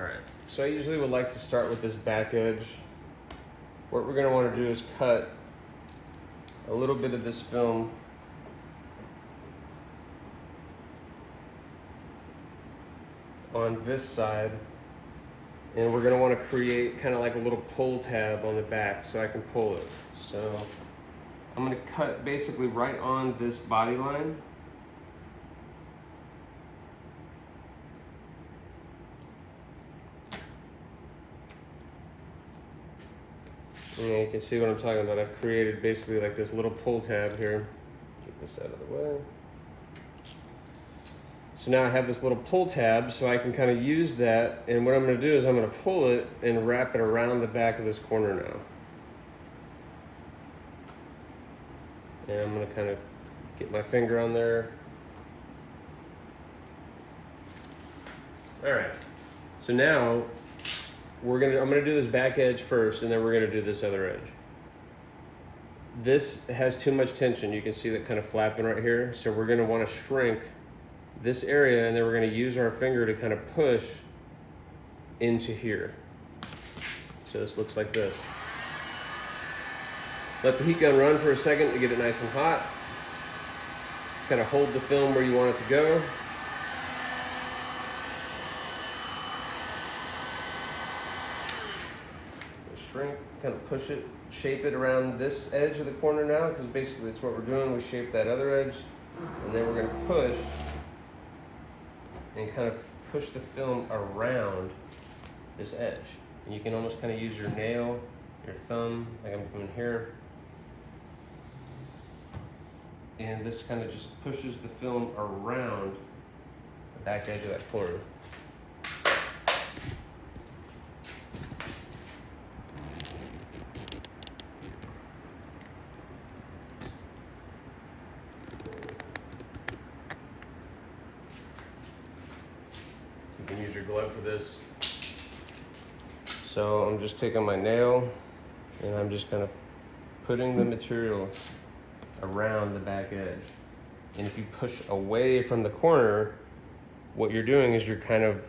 Alright, so I usually would like to start with this back edge. What we're going to want to do is cut a little bit of this film on this side, and we're going to want to create kind of like a little pull tab on the back so I can pull it. So I'm going to cut basically right on this body line. And you can see what I'm talking about. I've created basically like this little pull tab here. Get this out of the way. So now I have this little pull tab, so I can kind of use that. And what I'm going to do is I'm going to pull it and wrap it around the back of this corner now. And I'm going to kind of get my finger on there. All right. So now I'm gonna do this back edge first, and then we're gonna do this other edge. This has too much tension. You can see that kind of flapping right here. So we're gonna wanna shrink this area, and then we're gonna use our finger to kind of push into here. So this looks like this. Let the heat gun run for a second to get it nice and hot. Kind of hold the film where you want it to go. Shrink, kind of push it, shape it around this edge of the corner now, because basically that's what we're doing. We shape that other edge, and then we're going to push and kind of push the film around this edge. And you can almost kind of use your nail, your thumb, like I'm doing here, and this kind of just pushes the film around the back edge of that corner. You can use your glove for this. So I'm just taking my nail and I'm just kind of putting the material around the back edge. And if you push away from the corner, what you're doing is you're kind of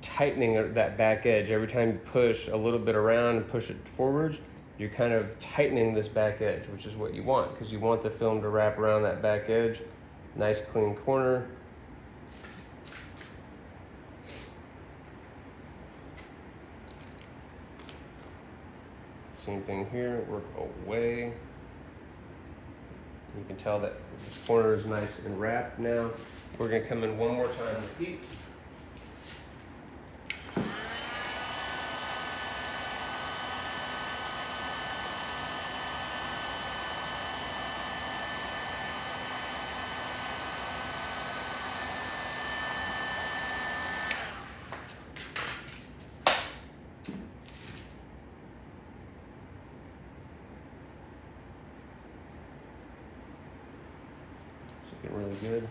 tightening that back edge. Every time you push a little bit around and push it forwards, you're kind of tightening this back edge, which is what you want, because you want the film to wrap around that back edge. Nice clean corner. Same thing here, work away. You can tell that this corner is nice and wrapped now. We're gonna come in one more time with heat. Looking really good.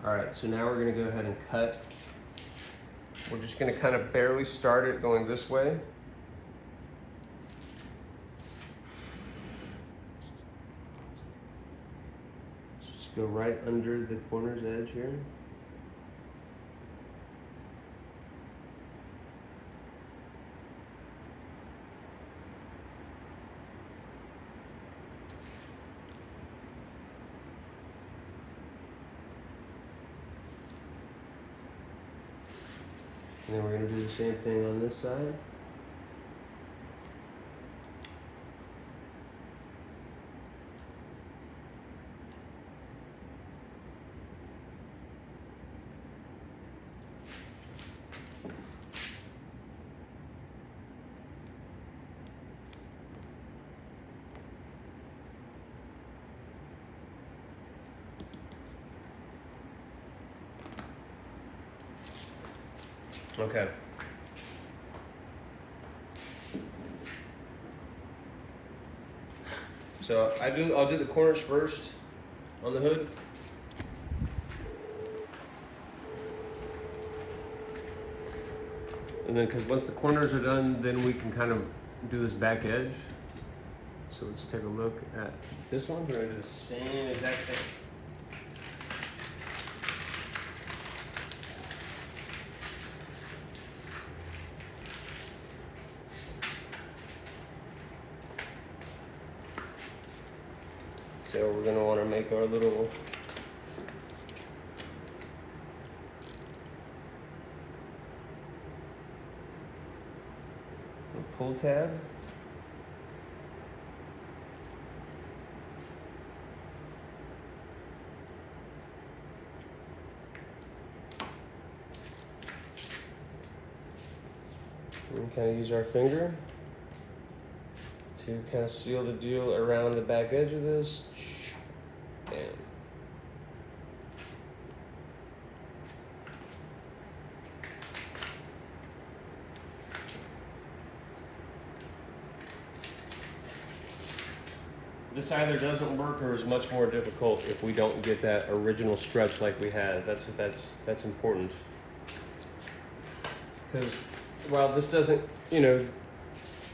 All right, so now we're gonna go ahead and cut. We're just gonna kind of barely start it going this way. Just go right under the corner's edge here. And then we're going to do the same thing on this side. Okay. So I'll do the corners first on the hood. And then, because once the corners are done, then we can kind of do this back edge. So let's take a look at this one. We're gonna do the same exact thing. So we're gonna wanna make our little pull tab. And kind of use our finger to kind of seal the deal around the back edge of this. Bam. This either doesn't work or is much more difficult if we don't get that original stretch like we had. That's important. Because while this doesn't,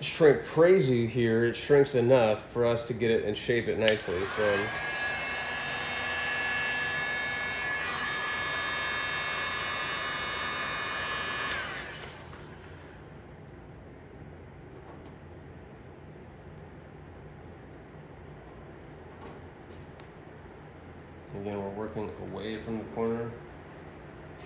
shrink crazy here, it shrinks enough for us to get it and shape it nicely. So again, we're working away from the corner.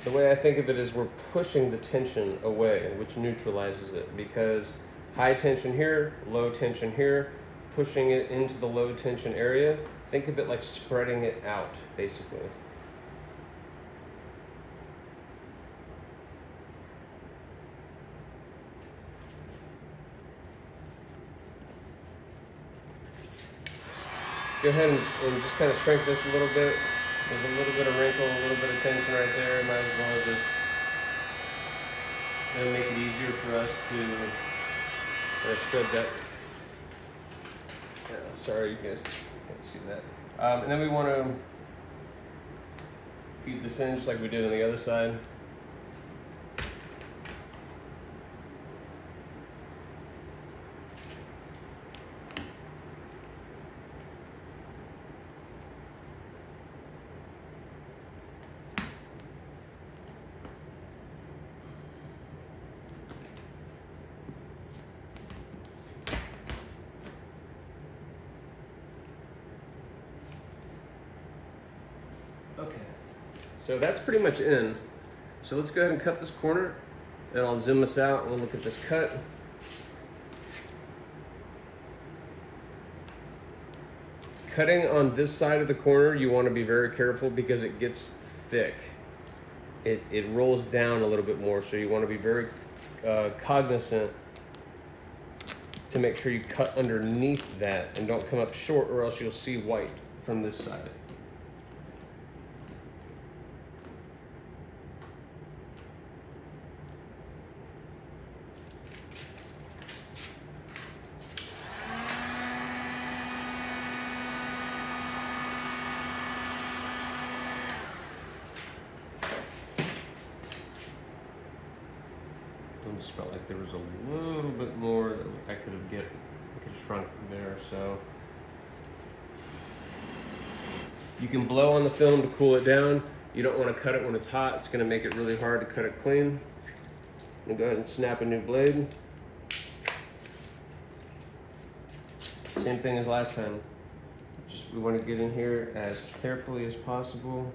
The way I think of it is we're pushing the tension away, which neutralizes it, because high tension here, low tension here, pushing it into the low tension area. Think of it like spreading it out, basically. Go ahead and just kind of shrink this a little bit. There's a little bit of wrinkle, a little bit of tension right there. Might as well just make it easier for us to shred that. Yeah, sorry, you guys can't see that. And then we want to feed this in just like we did on the other side. Okay, so that's pretty much in. So let's go ahead and cut this corner, and I'll zoom this out and we'll look at this cut. Cutting on this side of the corner, you want to be very careful because it gets thick. It rolls down a little bit more, so you want to be very cognizant to make sure you cut underneath that and don't come up short, or else you'll see white from this side. I just felt like there was a little bit more that I could have shrunk there. So you can blow on the film to cool it down. You don't want to cut it when it's hot. It's going to make it really hard to cut it clean. And go ahead and snap a new blade. Same thing as last time. We want to get in here as carefully as possible.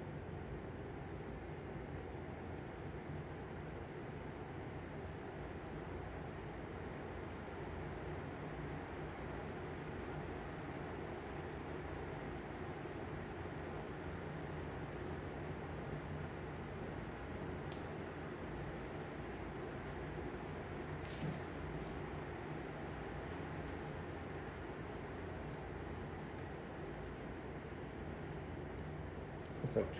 Perfect.